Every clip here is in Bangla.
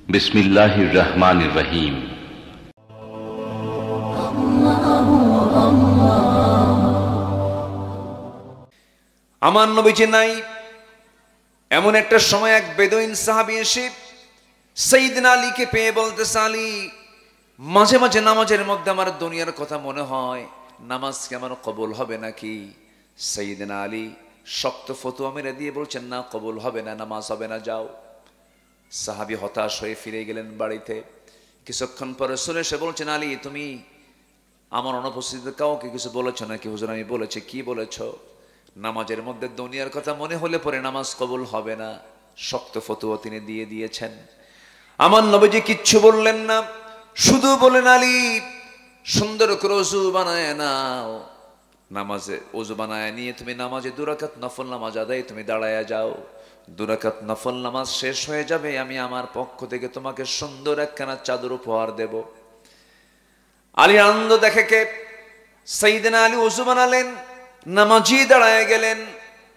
বিসমিল্লাহির রহমানির রহিম। আমার নবীজি নাই এমন একটা সময় এক বেদুইন সাহাবী এসে সাইয়েদনা আলীকে পেয়ে বলতেছে, আলী, মাঝে মাঝে নামাজের মধ্যে আমার দুনিয়ার কথা মনে হয়, নামাজ কি আমার কবুল হবে নাকি? সাইয়েদনা আলী শক্ত ফতোয়া মেরে দিয়ে বলছেন, না, কবুল হবে না, নামাজ হবে না, যাও। সাহাবী হতাশ হয়ে ফিরে গেলেন বাড়িতে। কিছুক্ষণ পরে রাসূল এসে বলছেন, আলী, তুমি আমার অনুপস্থিতিতে কাউকে কিছু বলেছো নাকি? হুজুর, আমি বলেছি। কি বলেছ? নামাজের মধ্যে দুনিয়ার কথা মনে হলে পরে নামাজ কবুল হবে না। শক্ত ফতোয়া তিনি দিয়ে দিয়েছেন। আমার নবীজি কিচ্ছু বললেন না, শুধু বলেন, আলী, সুন্দর করে ওযু বানায় নাও, নামাজে ওযু বানায় নিয়ে তুমি নামাজে 2 রাকাত নফল নামাজ আদায় তুমি দাঁড়ায়া যাও। 2 রাকাত নফল নামাজ শেষ হয়ে যাবে, আমি আমার পক্ষ থেকে তোমাকে সুন্দর একখানা চাদর উপহার দেব। আলী আনন্দ দেখে কে সাইয়েদনা আলী ওযু বানালেন, নামাজি দাঁড়ায় গেলেন।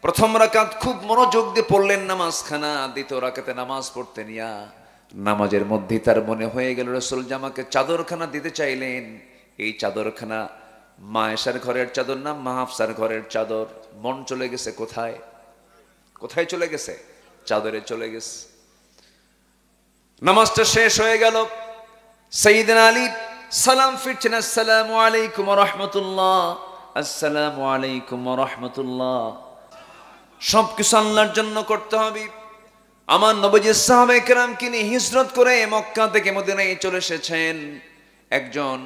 প্রথম রাকাত খুব মনোযোগ দিয়ে পড়লেন নামাজখানা। দ্বিতীয় রাকাতে নামাজ পড়তে নিয়া নামাজের মধ্যে তার মনে হয়ে গেল রাসূল জামাকে চাদরখানা দিতে চাইলেন। এই চাদরখানা মা আয়েশার ঘরের চাদর না, মা হাফসার ঘরের চাদর। মন চলে গেছে কোথায়? কোথায় চলে গেছে? চাদরে চলে গেছে। নামাজটা শেষ হয়ে গেল। সাইয়েদনা আলী সালাম ফিরছেন, আসসালামু আলাইকুম ওয়া রাহমাতুল্লাহ, আসসালামু আলাইকুম ওয়া রাহমাতুল্লাহ। সবকিছু আল্লাহর জন্য করতে হবে। আমার নবীজি সাহাবায়ে কেরামকে নিয়ে হিজরত করে মক্কা থেকে মদিনায় চলে এসেছেন। একজন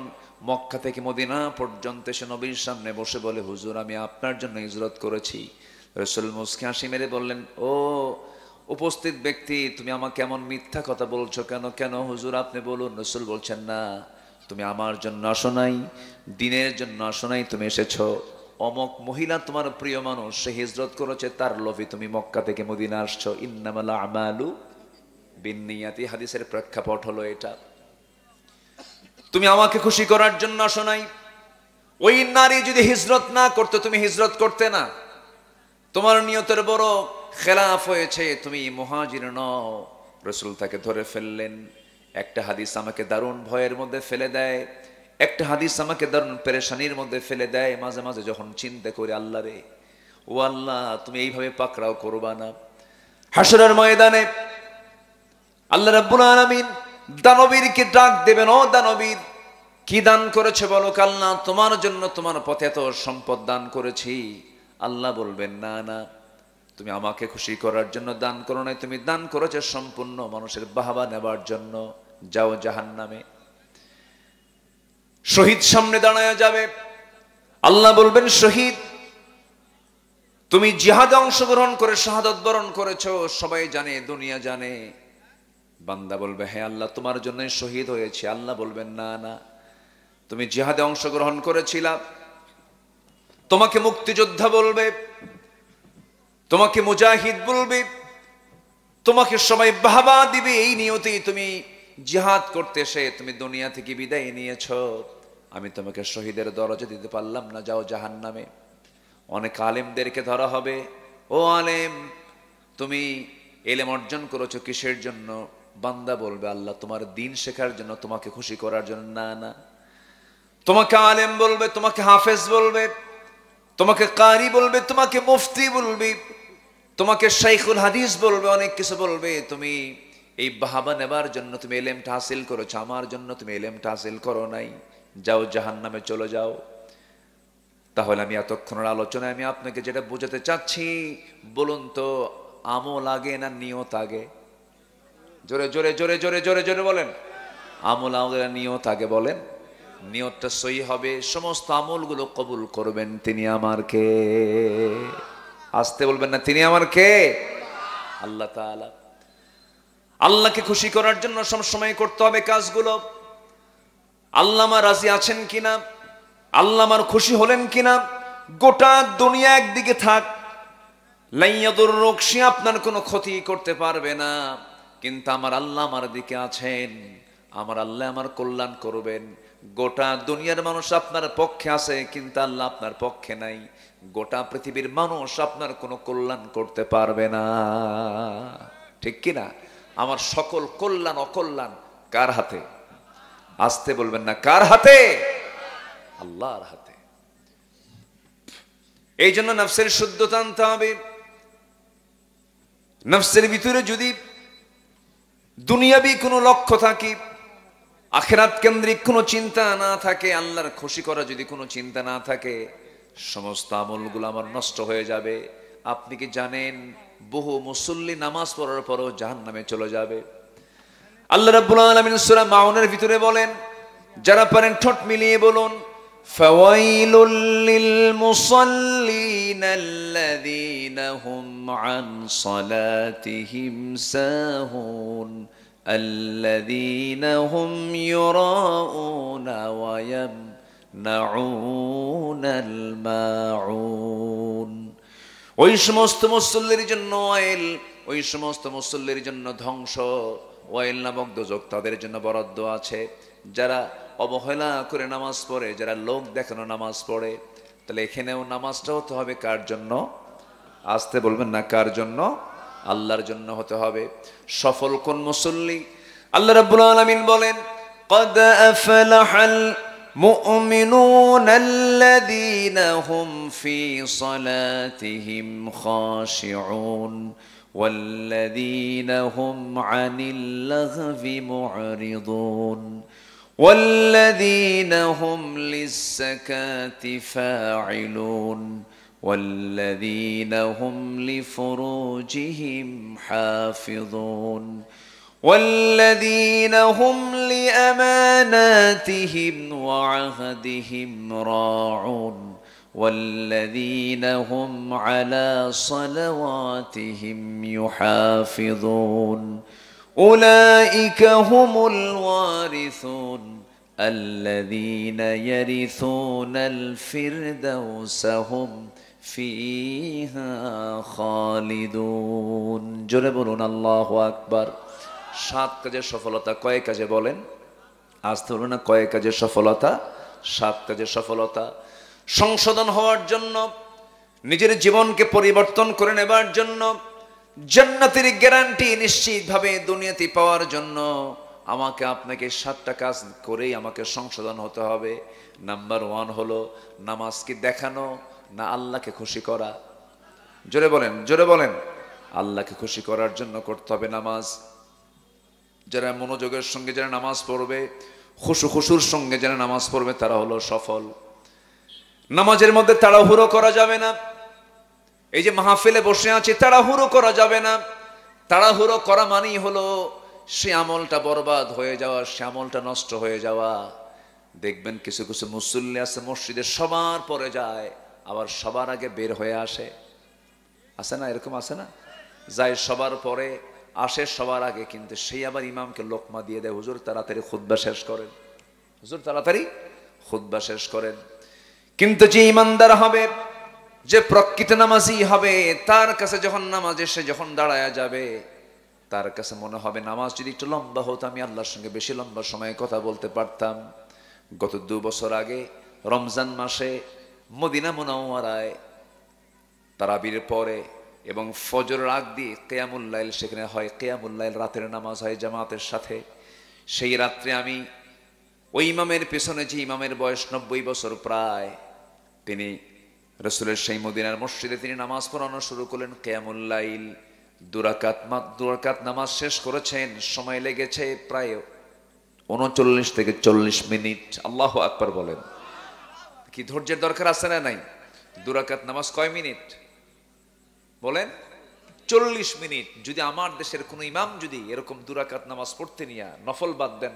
মক্কা থেকে মদিনা পর্যন্ত এসে নবীর সামনে বসে বলে, হুজুর, আমি আপনার জন্য হিজরত করেছি। রাসূল মুস্কি হাসি মেরে বললেন, ও উপস্থিত ব্যক্তি, তুমি আমাকে এমন মিথ্যা কথা বলছো কেন? কেন হুজুর, আপনি বলুন। রাসূল বলছেন, না, তুমি আমার জন্য আসো নাই, দ্বীনের জন্য আসো নাই, তুমি এসেছো অমক মহিলা, তোমার প্রিয় মানুষ, সে হিজরত করেছে, তার লোভে তুমি মক্কা থেকে মদিনা আসছো। ইন্নামাল আমালু বিন্নিয়াতি, হাদিসের প্রেক্ষাপট হলো এটা। তুমি আমাকে খুশি করার জন্য আসো নাই। ওই নারী যদি হিজরত না করতে, তুমি হিজরত করতে না। তোমার নিয়তের বড় খেলাফ হয়েছে, তুমি মুহাজির নও। রাসূল তাকে ধরে ফেললেন। একটা হাদিস আমাকে দারুণ ভয়ের মধ্যে ফেলে দেয়, একটা হাদিস আমাকে দারুণ পেরেশানির মধ্যে ফেলে দেয়। মাঝে মাঝে যখন চিন্তা করি, আল্লাহ রে, ও আল্লাহ, তুমি এইভাবে পাকড়াও করবা না। হাশরের ময়দানে আল্লাহ রাব্বুল আলামিন দানবীরকে ডাক দেবেন, ও দানবীর, কি দান করেছে বলো? আল্লাহ, তোমার জন্য তোমার পথে এত সম্পদ দান করেছি। আল্লাহ বলবেন, না না, তুমি আমাকে খুশি করার জন্য দান করো নাই, তুমি দান করেছো সম্পূর্ণ মানুষের বাহবা নেবার জন্য। যাও জাহান্নামে। শহীদ সামনে দাঁড়ায় যাবে। আল্লাহ বলবেন, শহীদ, তুমি জিহাদে অংশগ্রহণ করে শাহাদাত বরণ করেছো, সবাই জানে, দুনিয়া জানে। বান্দা বলবে, হ্যাঁ আল্লাহ, তোমার জন্যই শহীদ হয়েছে। আল্লাহ বলবেন, না না, তুমি জিহাদে অংশগ্রহণ করেছিলা, তোমাকে মুক্তিযোদ্ধা বলবে, তোমাকে মুজাহিদ বলবে, তোমাকে সবাই বাহবা দিবে। এই নিয়তেই তুমি জিহাদ করতে এসে তুমি দুনিয়া থেকে বিদায় নিয়েছো। আমি তোমাকে শহীদের দরজা দিতে পারলাম না, যাও জাহান্নামে। অনেক আলেমদেরকে ধরা হবে, ও আলেম, তুমি ইলম অর্জন করেছো কিসের জন্য? বান্দা বলবে, আল্লাহ, তোমার দ্বীন শেখার জন্য, তোমাকে খুশি করার জন্য। না না, তোমাকে আলেম বলবে, তোমাকে হাফেজ বলবে, তোমাকে কারি বলবে, তোমাকে মুফতি বলবে, তোমাকে শাইখুল হাদিস বলবে, অনেক কিছু বলবে। তুমি এই বাহাবা নেবার জন্য তুমি ইলমটা হাসিল করেছো, আমার জন্য তুমি ইলমটা হাসিল করো নাই। যাও জাহান্নামে চলে যাও। তাহলে আমি এতক্ষণের আলোচনায় আমি আপনাকে যেটা বোঝাতে চাচ্ছি, বলুন তো, আমল আগে না নিয়ত আগে? জোরে জোরে জোরে জোরে জোরে জোরে বলেন। আমল আগে না নিয়ত আগে? বলেন। নিয়তটা সহি হবে, সমস্ত আমলগুলো কবুল করবেন তিনি আমার কে? আসতে বলবেন না, তিনি আমার কে? আল্লাহ তাআলা। আল্লাহকে খুশি করার জন্য সবসময় করতে হবে কাজগুলো। আল্লাহ আমার রাজি আছেন কিনা, আল্লাহ আমার খুশি হলেন কিনা। গোটা দুনিয়া একদিকে থাক, লাইয়াদুররুক, সে আপনার কোনো ক্ষতি করতে পারবে না, কিন্তু আমার আল্লাহ আমার দিকে আছেন, আমার আল্লাহ আমার কল্যাণ করবেন। গোটা দুনিয়ার মানুষ আপনার পক্ষে আছে, কিন্তু আল্লাহ আপনার পক্ষে নাই। গোটা পৃথিবীর মানুষ আপনার কোনো কল্যাণ করতে পারবে না, ঠিক কিনা? আমার সকল কল্যাণ অকল্যাণ কার হাতে? আসতে বলবেন না, কার হাতে? আল্লাহর হাতে। এই জন্য নফসের শুদ্ধতা আনতে হবে। নফসের ভিতরে যদি দুনিয়াবি কোনো লক্ষ্য থাকে, আখিরাত কেন্দ্রিক কোনো চিন্তা না থাকে, আল্লাহর খুশি করা যদি কোনো চিন্তা না থাকে, সমস্ত আমলগুলো আমার নষ্ট হয়ে যাবে। আপনি কি জানেন বহু মুসল্লি নামাজ পড়ার পরও জাহান্নামে চলে যাবে? আল্লাহ রাব্বুল আলামিন সূরা মাউনের ভিতরে বলেন, যারা পারেন ঠোঁট মিলিয়ে বলুন, ফাওয়াইলুল লিল মুসাল্লিনাল্লাযীনা হুম আন সালাতিহিম সাহুন আল্লাযীনা হুম ইউরাউনা ওয়া ইয়ামনাউনাল মাউন। ওই সমস্ত মুসল্লির জন্য ওয়াইল, ওই সমস্ত মুসল্লির জন্য ধ্বংস। ওয়াইল নামক দোজখ তাদের জন্য বরাদ্দ আছে, যারা অবহেলা করে নামাজ পড়ে, যারা লোক দেখানো নামাজ পড়ে। তাহলে এখানেও নামাজটা হতে হবে কার জন্য? আসতে বলবেন না, কার জন্য? আল্লাহর জন্য হতে হবে। সফল কোন মুসল্লি? আল্লাহ রাব্বুল আলামিন বলেন, قد أفلح المؤمنون الذين هم في صلاتهم خاشعون والذين هم عن اللغو معرضون والذين هم للزكاة فاعلون والذين هم لفروجهم حافظون والذين هم لأماناتهم وعهدهم راعون والذين هم على صلواتهم يحافظون أولئك هم الوارثون الذين يرثون الفردوس هم فيها خالدون। জোরে বলুন আল্লাহু আকবার। 7 কাজের সফলতা কয় কাজে বলেন? আসতে বলুন না, কয় কাজের সফলতা? 7 কাজের সফলতা। সংশোধন হওয়ার জন্য, নিজের জীবনকে পরিবর্তন করে নেবার জন্য, জান্নাতের গ্যারান্টি নিশ্চিতভাবে দুনিয়াতে পাওয়ার জন্য আমাকে আপনাকে 7টা কাজ করেই আমাকে সংশোধন হতে হবে। নাম্বার 1 হলো নামাজকে দেখানো না আল্লাহকে খুশি করা? জোরে বলেন, জোরে বলেন। আল্লাহকে খুশি করার জন্য করতে হবে নামাজ। যারা মনোযোগের সঙ্গে যারা নামাজ পড়বে, খুশুর সঙ্গে যারা নামাজ পড়বে, তারা হলো সফল। নামাজের মধ্যে তাড়াহুড়ো করা যাবে না। এই যে মাহফিলে বসে আছে, তাড়াহুড়ো করা যাবে না। তাড়াহুড়ো করা মানেই হলো সে আমলটা বরবাদ হয়ে যাওয়া, সে আমলটা নষ্ট হয়ে যাওয়া। দেখবেন কিছু কিছু মুসল্লি আছে মসজিদে সবার পরে যায়, আবার সবার আগে বের হয়ে আসে। আছে না, এরকম আছে না? যায় সবার পরে, আসে সবার আগে, কিন্তু সেই আবার ইমামকে লোকমা দিয়ে দেয়, হুজুর তাড়াতাড়ি খুতবা শেষ করেন, হুজুর তাড়াতাড়ি খুতবা শেষ করেন। কিন্তু যে ইমানদার হবে, যে প্রকৃত নামাজি হবে, তার কাছে যখন নামাজ এসে যখন দাঁড়ায়া যাবে, তার কাছে মনে হবে নামাজ যদি একটু লম্বা হতো, আমি আল্লাহর সঙ্গে বেশি লম্বা সময়ে কথা বলতে পারতাম। গত 2 বছর আগে রমজান মাসে মদিনা মুনাওয়ারায় তারাবির পরে এবং ফজরের আগ দিয়ে কিয়ামুল লাইল সেখানে হয়। কিয়ামুল লাইল রাতের নামাজ হয় জামাতের সাথে। সেই রাত্রে আমি ওই ইমামের পেছনে, যে ইমামের বয়স 90 বছর প্রায়, তিনি রাসূলের সেই মদিনার মসজিদে তিনি নামাজ পড়ানো শুরু করলেন। কিয়ামুল লাইল 2 রাকাত নামাজ শেষ করেছেন। সময় লেগেছে প্রায় 39 থেকে 40 মিনিট। আল্লাহু আকবার বলেন। কি ধৈর্যের দরকার আছে না নাই? 2 রাকাত নামাজ কয় মিনিট বলেন? 40 মিনিট। যদি আমার দেশের কোন ইমাম যদি এরকম 2 রাকাত নামাজ পড়তে নিয়ে, নফল বাদ দেন,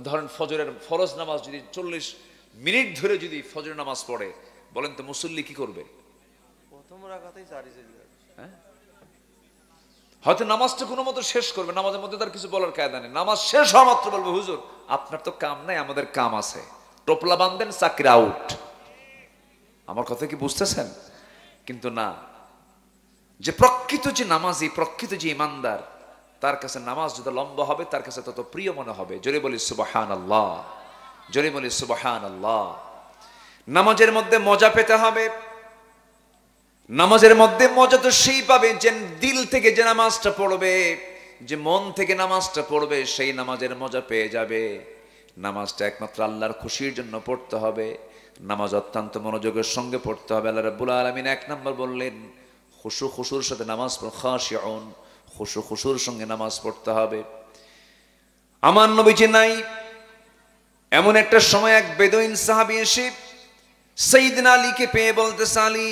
ধরেন ফজরের ফরজ নামাজ যদি 40 মিনিট ধরে যদি ফজরের নামাজ পড়ে, বলেন তো মুসল্লি কি করবে? প্রথম রাকাতেই জারি চলে যাবে। হ্যাঁ, হয়তো নামাজটা কোনো মতো শেষ করবে, নামাজের মধ্যে তার কিছু বলার কায়দা নেই। নামাজ শেষ হওয়া মাত্র বলবে, হুজুর আপনার তো কাম নাই, আমাদের কাম আছে, টোপলা বাঁধেন, চাকরি আউট। আমার কথা কি বুঝতেছেন? কিন্তু না, যে প্রকৃত যে নামাজি, প্রকৃত যে ইমানদার, তার কাছে নামাজ যত লম্বা হবে তার কাছে তত প্রিয় মনে হবে। জোরে বলি সুবহানাল্লাহ, জোরে বলি সুবহানাল্লাহ। নামাজের মধ্যে মজা পেতে হবে। নামাজের মধ্যে মজা তো সেই পাবে যে দিল থেকে যে নামাজটা পড়বে, যে মন থেকে নামাজটা পড়বে সেই নামাজের মজা পেয়ে যাবে। নামাজটা একমাত্র আল্লাহর খুশির জন্য পড়তে হবে, নামাজ অত্যন্ত মনোযোগের সঙ্গে পড়তে হবে। আল্লাহ রাব্বুল আলামিন এক নম্বর বললেন খুশু খুশুর সাথে নামাজ পড়, খাশিউন, খুশু খুশুর সঙ্গে নামাজ পড়তে হবে। আমার নবীজি নাই এমন একটা সময় এক বেদুইন সাহাবী এসে সাইয়েদনা আলীকে পেয়ে বলতেছে, আলী,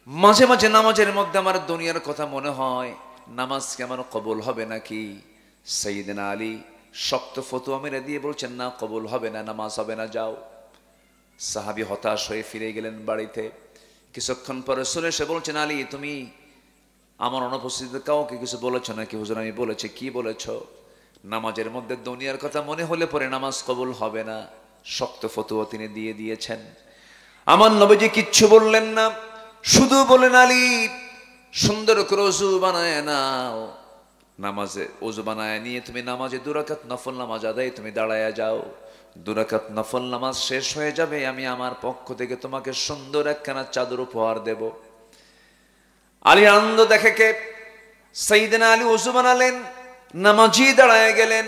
মাঝে মাঝে নামাজের মধ্যে আমার দুনিয়ার কথা মনে হয়, নামাজ কি আমার কবুল হবে নাকি? সাইয়েদনা আলী শক্ত ফতোয়া মেরে দিয়ে বলছেন, না, কবুল হবে না, নামাজ হবে না, যাও। সাহাবী হতাশ হয়ে ফিরে গেলেন বাড়িতে। কিছুক্ষণ পরে রাসূল এসে বলছেন, আলী, তুমি আমার অনুপস্থিতিতে কাউকে কিছু বলেছো নাকি? হুজুর, আমি বলেছি। কি বলেছো? নামাজের মধ্যে দুনিয়ার কথা মনে হলে পরে নামাজ কবুল হবে না। শক্ত ফতোয়া তিনি দিয়ে দিয়েছেন। আমার নবীজি কিচ্ছু বললেন না, শুধু বলেন, আলী, সুন্দর করে ওযু বানায় নাও, নামাজে ওযু বানায় নিয়ে তুমি নামাজে 2 রাকাত নফল নামাজ আদায় তুমি দাঁড়ায়া যাও। 2 রাকাত নফল নামাজ শেষ হয়ে যাবে, আমি আমার পক্ষ থেকে তোমাকে সুন্দর একখানা চাদর উপহার দেব। আলী আনন্দ দেখে কে সাইয়েদনা আলী ওযু বানালেন, নামাজি দাঁড়ায় গেলেন।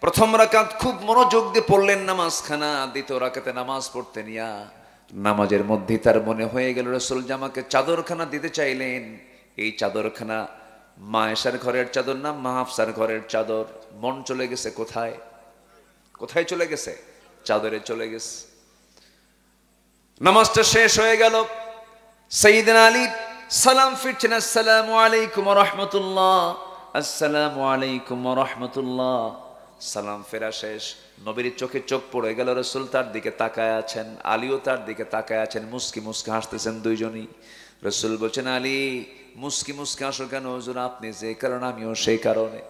প্রথম রাকাত খুব মনোযোগ দিয়ে পড়লেন নামাজখানা। দ্বিতীয় রাকাতে নামাজ পড়তে নিয়া নামাজের মধ্যে তার মনে হয়ে গেল রাসূল জামাকে চাদরখানা দিতে চাইলেন। এই চাদরখানা মা আয়েশার ঘরের চাদর না, মা হাফসার ঘরের চাদর। মন চলে গেছে কোথায়? কোথায় চলে গেছে? চাদরে চলে গেছে। নামাজটা শেষ হয়ে গেল। সাইয়েদনা আলী সালাম ফিরছেন, আসসালামু আলাইকুম ওয়া রাহমাতুল্লাহ, আসসালামু আলাইকুম ওয়া রাহমাতুল্লাহ। সালাম ফেরা শেষ, নবীর চোখে চোখ পড়ে গেল। রাসূল তার দিকে তাকায় আছেন, আলীও তার দিকে তাকায় আছেন, মুস্কি মুস্কি হাসতেছেন দুইজনই। রাসূল বলছেন, আলী, মুস্কি মুস্কি হাসো কেন? হুজুর, আপনি যে কারণে আমিও সেই কারণে।